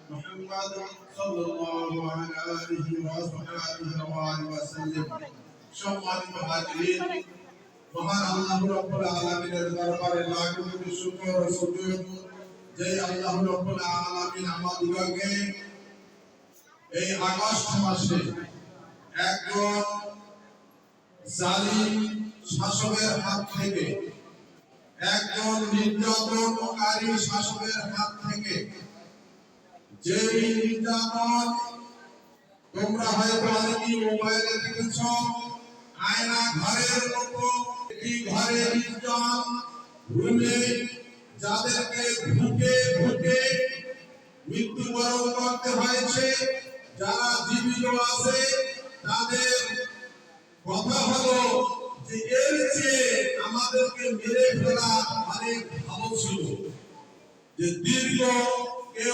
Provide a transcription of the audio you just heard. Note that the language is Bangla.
محمد صلى الله عليه وآله وسلم সম্মানিত হাজিরিন মহান আল্লাহ রাব্বুল আলামিনের দরবারে লাখ কোটি শুকর ও সুজুদ যে আল্লাহ রাব্বুল আলামিন আমাদেরকে এই আগস্ট মাসে একজন জালিম শাসকের হাত থেকে একজন নির্যাতনকারী শাসকের হাত থেকে যে নির্যাতন তোমরা হয়তো অনেকেই মোবাইলে দেখেছ আয়না ঘরের মতো একটি ঘরে নির্জন রুমে যাদেরকে ঢুকে ঢুকে মৃত্যুবরণ করতে হয়েছে যারা জীবিত আছে তাদের কথা হলো যে এর চেয়ে আমাদেরকে মেরে ফেলা অনেক ভালো ছিল যে দীর্ঘ